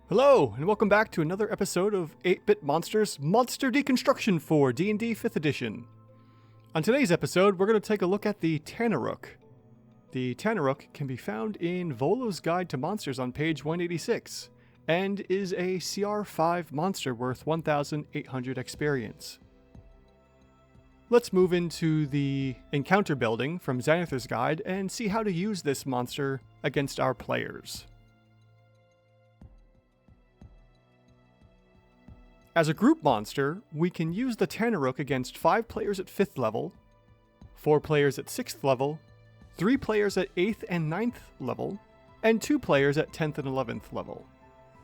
Hello, and welcome back to another episode of 8-Bit Monsters Monster Deconstruction for D&D 5th Edition. On today's episode, we're going to take a look at the Tanarukk. The Tanarukk can be found in Volo's Guide to Monsters on page 186, and is a CR5 monster worth 1,800 experience. Let's move into the encounter building from Xanathar's Guide and see how to use this monster against our players. As a group monster, we can use the Tanarukk against 5 players at 5th level, 4 players at 6th level, 3 players at 8th and 9th level, and 2 players at 10th and 11th level.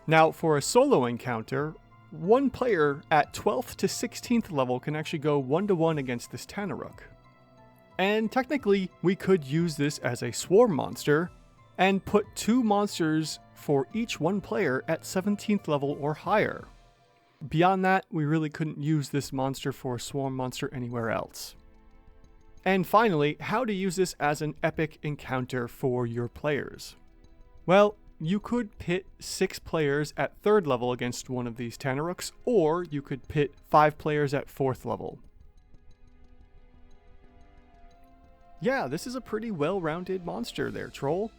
Now, for a solo encounter, 1 player at 12th to 16th level can actually go 1-to-1 against this Tanarukk. And technically, we could use this as a swarm monster, and put 2 monsters for each 1 player at 17th level or higher. Beyond that, we really couldn't use this monster for a swarm monster anywhere else. And finally, how to use this as an epic encounter for your players. Well, you could pit 6 players at 3rd level against one of these Tanarukks, or you could pit 5 players at 4th level. Yeah, this is a pretty well-rounded monster there, Troll.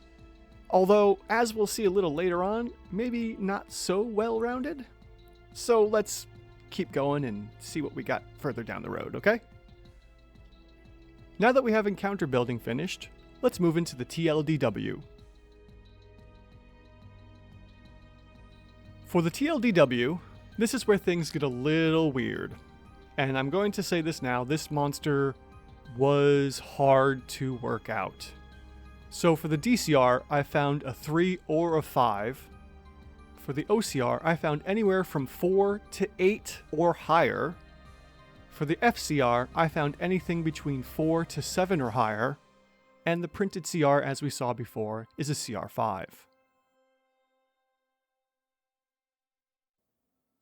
Although, as we'll see a little later on, maybe not so well-rounded. So let's keep going and see what we got further down the road, okay? Now that we have encounter building finished, let's move into the TLDW. For the TLDW, this is where things get a little weird. And I'm going to say this now, this monster was hard to work out. So for the DCR, I found a 3 or a 5. For the OCR, I found anywhere from 4 to 8 or higher. For the FCR, I found anything between 4 to 7 or higher. And the printed CR, as we saw before, is a CR5.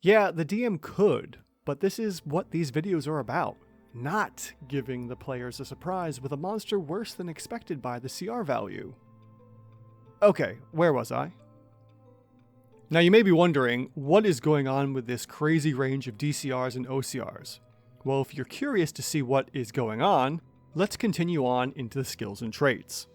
Yeah, the DM could, but this is what these videos are about. Not giving the players a surprise with a monster worse than expected by the CR value. Okay, where was I? Now you may be wondering, what is going on with this crazy range of DCRs and OCRs? Well, if you're curious to see what is going on, let's continue on into the skills and traits.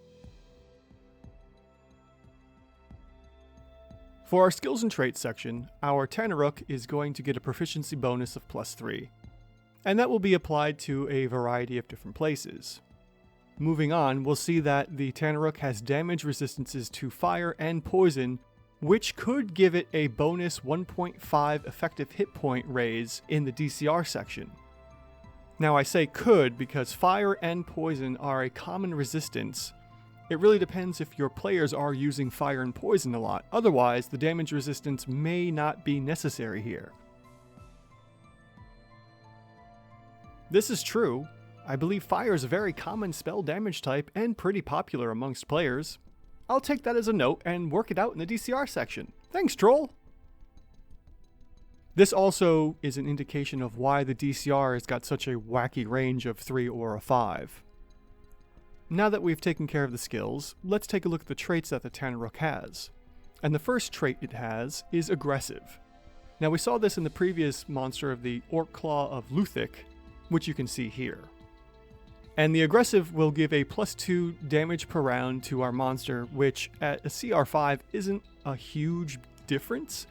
For our skills and traits section, our Tanarukk is going to get a proficiency bonus of +3, and that will be applied to a variety of different places. Moving on, we'll see that the Tanarukk has damage resistances to fire and poison, which could give it a bonus 1.5 effective hit point raise in the DCR section. Now I say could because fire and poison are a common resistance. It really depends if your players are using fire and poison a lot, otherwise the damage resistance may not be necessary here. This is true. I believe fire is a very common spell damage type and pretty popular amongst players. I'll take that as a note and work it out in the DCR section. Thanks, Troll! This also is an indication of why the DCR has got such a wacky range of 3 or a 5. Now that we've taken care of the skills, let's take a look at the traits that the Tanarukk has. And the first trait it has is aggressive. Now we saw this in the previous monster of the Orc Claw of Luthik, which you can see here. And the aggressive will give a +2 damage per round to our monster, which at a CR5 isn't a huge difference,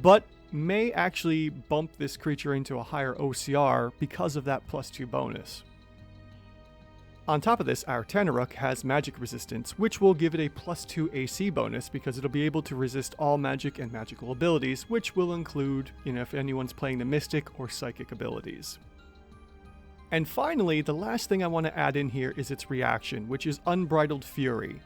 but may actually bump this creature into a higher OCR because of that +2 bonus. On top of this, our Tanarukk has magic resistance, which will give it a +2 AC bonus because it'll be able to resist all magic and magical abilities, which will include, if anyone's playing the mystic or psychic abilities. And finally, the last thing I want to add in here is its reaction, which is Unbridled Fury.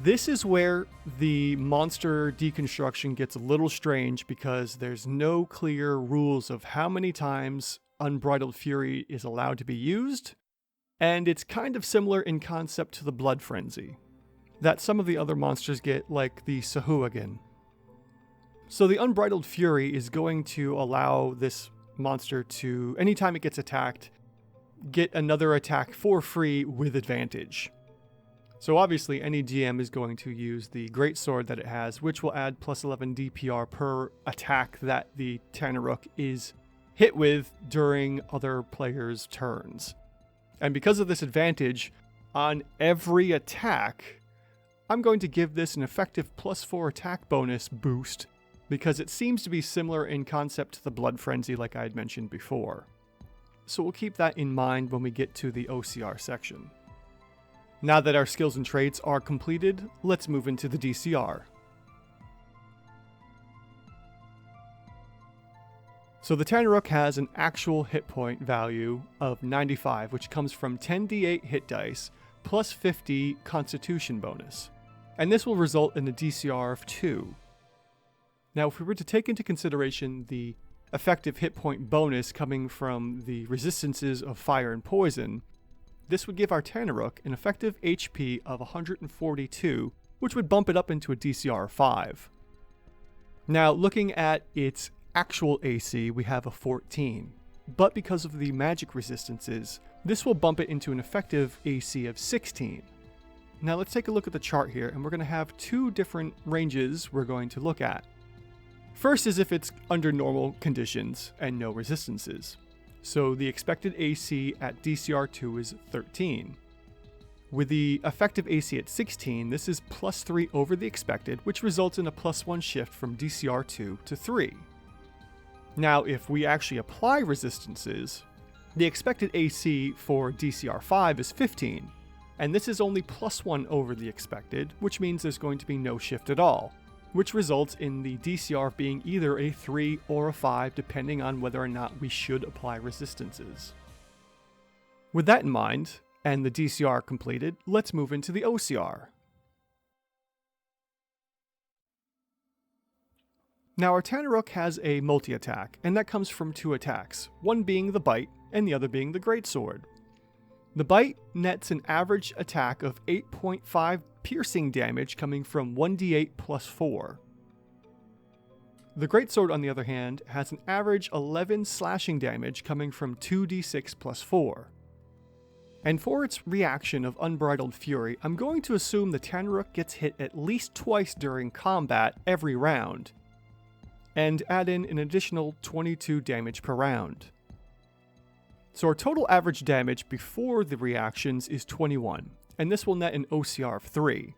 This is where the monster deconstruction gets a little strange because there's no clear rules of how many times Unbridled Fury is allowed to be used, and it's kind of similar in concept to the Blood Frenzy that some of the other monsters get, like the Sahuagin. So the Unbridled Fury is going to allow this monster to, anytime it gets attacked, get another attack for free with advantage. So obviously any GM is going to use the greatsword that it has, which will add plus 11 DPR per attack that the Tanarukk is hit with during other players' turns. And because of this advantage, on every attack, I'm going to give this an effective plus 4 attack bonus boost, because it seems to be similar in concept to the Blood Frenzy like I had mentioned before. So we'll keep that in mind when we get to the OCR section. Now that our skills and traits are completed, let's move into the DCR. So the Tanarukk has an actual hit point value of 95, which comes from 10d8 hit dice plus 50 constitution bonus. And this will result in a DCR of 2. Now if we were to take into consideration the effective hit point bonus coming from the resistances of fire and poison, this would give our Tanarukk an effective HP of 142, which would bump it up into a DCR of 5. Now looking at its actual AC, we have a 14, but because of the magic resistances, this will bump it into an effective AC of 16. Now let's take a look at the chart here, and we're going to have two different ranges we're going to look at. First is if it's under normal conditions and no resistances. So the expected AC at DCR 2 is 13. With the effective AC at 16, this is plus 3 over the expected, which results in a plus 1 shift from DCR 2 to 3. Now, if we actually apply resistances, the expected AC for DCR 5 is 15, and this is only plus 1 over the expected, which means there's going to be no shift at all, which results in the DCR being either a 3 or a 5 depending on whether or not we should apply resistances. With that in mind, and the DCR completed, let's move into the OCR. Now our Tanarukk has a multi-attack, and that comes from two attacks, one being the bite and the other being the greatsword. The bite nets an average attack of 8.5 piercing damage coming from 1d8 plus 4. The greatsword, on the other hand, has an average 11 slashing damage coming from 2d6 plus 4. And for its reaction of Unbridled Fury, I'm going to assume the Tanarukk gets hit at least twice during combat every round, and add in an additional 22 damage per round. So our total average damage before the reactions is 21, and this will net an OCR of 3.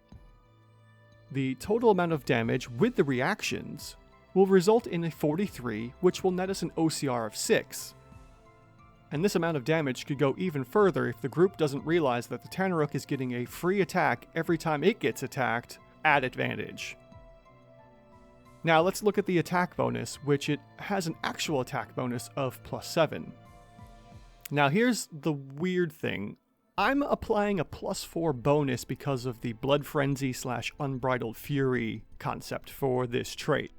The total amount of damage with the reactions will result in a 43, which will net us an OCR of 6. And this amount of damage could go even further if the group doesn't realize that the Tanarukk is getting a free attack every time it gets attacked at advantage. Now let's look at the attack bonus, which it has an actual attack bonus of plus 7. Now here's the weird thing. I'm applying a plus 4 bonus because of the Blood Frenzy / Unbridled Fury concept for this trait.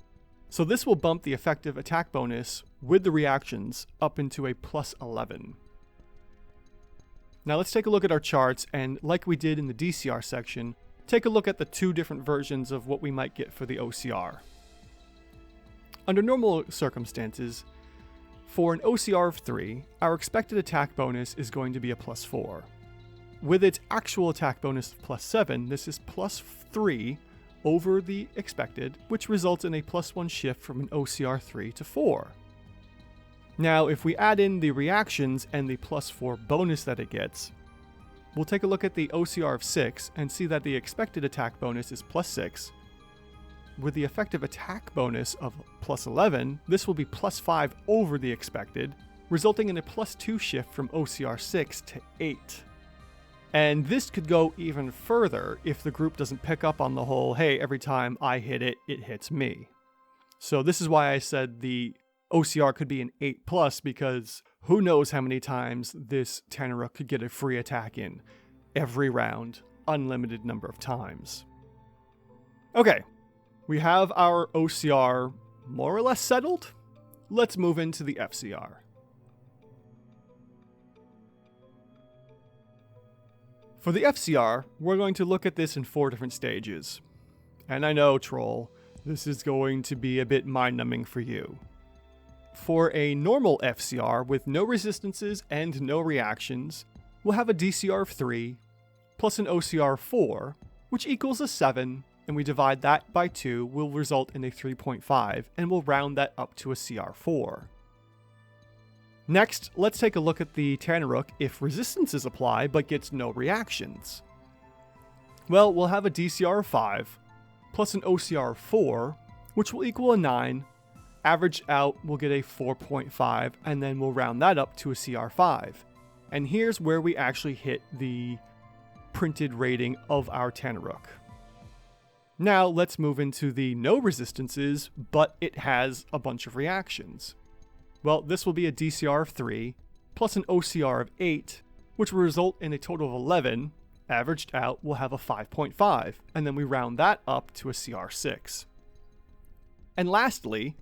So this will bump the effective attack bonus with the reactions up into a plus 11. Now let's take a look at our charts, and like we did in the DCR section, take a look at the two different versions of what we might get for the OCR. Under normal circumstances, for an OCR of 3, our expected attack bonus is going to be a plus 4. With its actual attack bonus of plus 7, this is plus 3 over the expected, which results in a plus 1 shift from an OCR 3 to 4. Now, if we add in the reactions and the plus 4 bonus that it gets, we'll take a look at the OCR of 6 and see that the expected attack bonus is plus 6. With the effective attack bonus of plus 11, this will be plus 5 over the expected, resulting in a plus 2 shift from OCR 6 to 8. And this could go even further if the group doesn't pick up on the whole, hey, every time I hit it, it hits me. So this is why I said the OCR could be an 8+, because who knows how many times this Tanarukk could get a free attack in. Every round, unlimited number of times. Okay. We have our OCR more or less settled. Let's move into the FCR. For the FCR, we're going to look at this in 4 different stages. And I know, Troll, this is going to be a bit mind-numbing for you. For a normal FCR with no resistances and no reactions, we'll have a DCR of 3, plus an OCR 4, which equals a 7, and we divide that by 2 will result in a 3.5, and we'll round that up to a CR4. Next, let's take a look at the Tanarukk if resistances apply but gets no reactions. Well, we'll have a DCR of 5, plus an OCR of 4, which will equal a 9. Averaged out, we'll get a 4.5, and then we'll round that up to a CR5. And here's where we actually hit the printed rating of our Tanarukk. Now let's move into the no resistances, but it has a bunch of reactions. Well, this will be a DCR of 3, plus an OCR of 8, which will result in a total of 11. Averaged out, we'll have a 5.5, and then we round that up to a CR6. And lastly,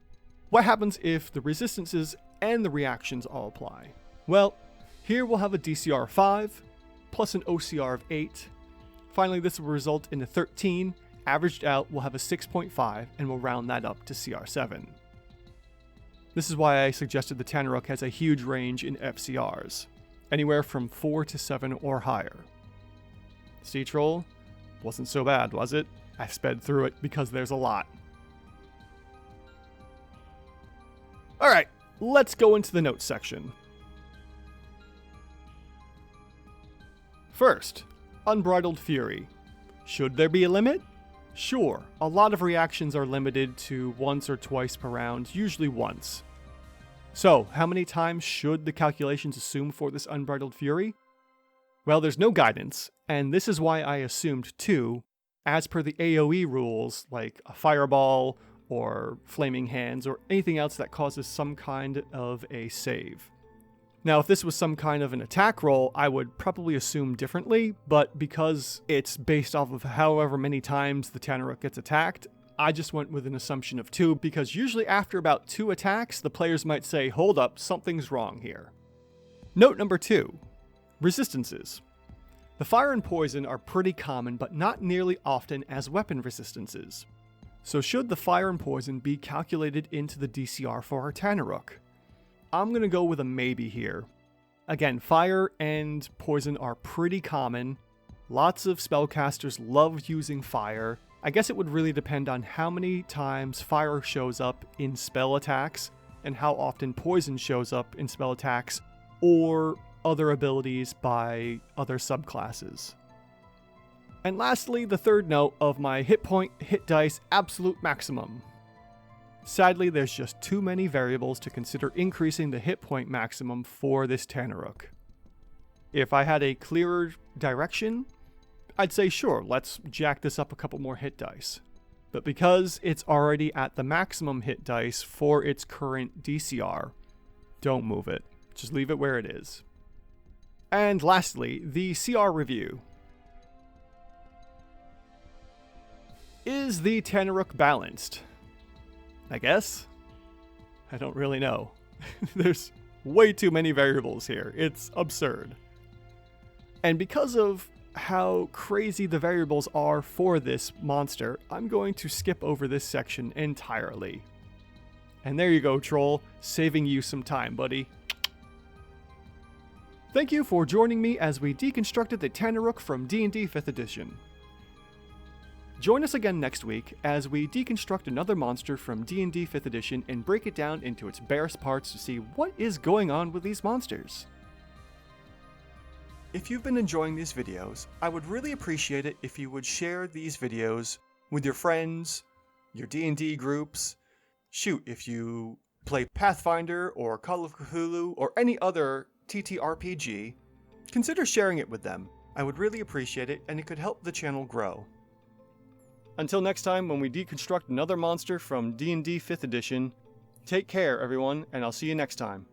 what happens if the resistances and the reactions all apply? Well, here we'll have a DCR of 5, plus an OCR of 8. Finally, this will result in a 13. Averaged out, we'll have a 6.5, and we'll round that up to CR7. This is why I suggested the Tanarukk has a huge range in FCRs, anywhere from 4 to 7 or higher. See, Troll? Wasn't so bad, was it? I sped through it because there's a lot. Alright, let's go into the notes section. First, Unbridled Fury. Should there be a limit? Sure, a lot of reactions are limited to once or twice per round, usually once. So, how many times should the calculations assume for this Unbridled Fury? Well, there's no guidance, and this is why I assumed 2, as per the AoE rules, like a fireball, or flaming hands, or anything else that causes some kind of a save. Now, if this was some kind of an attack roll, I would probably assume differently, but because it's based off of however many times the Tanarukk gets attacked, I just went with an assumption of 2, because usually after about 2 attacks, the players might say, hold up, something's wrong here. Note number 2, resistances. The fire and poison are pretty common, but not nearly often as weapon resistances. So should the fire and poison be calculated into the DCR for our Tanarukk? I'm going to go with a maybe here. Again, fire and poison are pretty common. Lots of spellcasters love using fire. I guess it would really depend on how many times fire shows up in spell attacks and how often poison shows up in spell attacks or other abilities by other subclasses. And lastly, the third note of my hit point, hit dice, absolute maximum. Sadly, there's just too many variables to consider increasing the hit point maximum for this Tanarukk. If I had a clearer direction, I'd say sure, let's jack this up a couple more hit dice. But because it's already at the maximum hit dice for its current DCR, don't move it. Just leave it where it is. And lastly, the CR review. Is the Tanarukk balanced? I guess? I don't really know. There's way too many variables here. It's absurd. And because of how crazy the variables are for this monster, I'm going to skip over this section entirely. And there you go, Troll, saving you some time, buddy. Thank you for joining me as we deconstructed the Tanarukk from D&D 5th edition. Join us again next week as we deconstruct another monster from D&D 5th edition and break it down into its barest parts to see what is going on with these monsters. If you've been enjoying these videos, I would really appreciate it if you would share these videos with your friends, your D&D groups. Shoot, if you play Pathfinder or Call of Cthulhu or any other TTRPG, consider sharing it with them. I would really appreciate it, and it could help the channel grow. Until next time, when we deconstruct another monster from D&D 5th edition, take care, everyone, and I'll see you next time.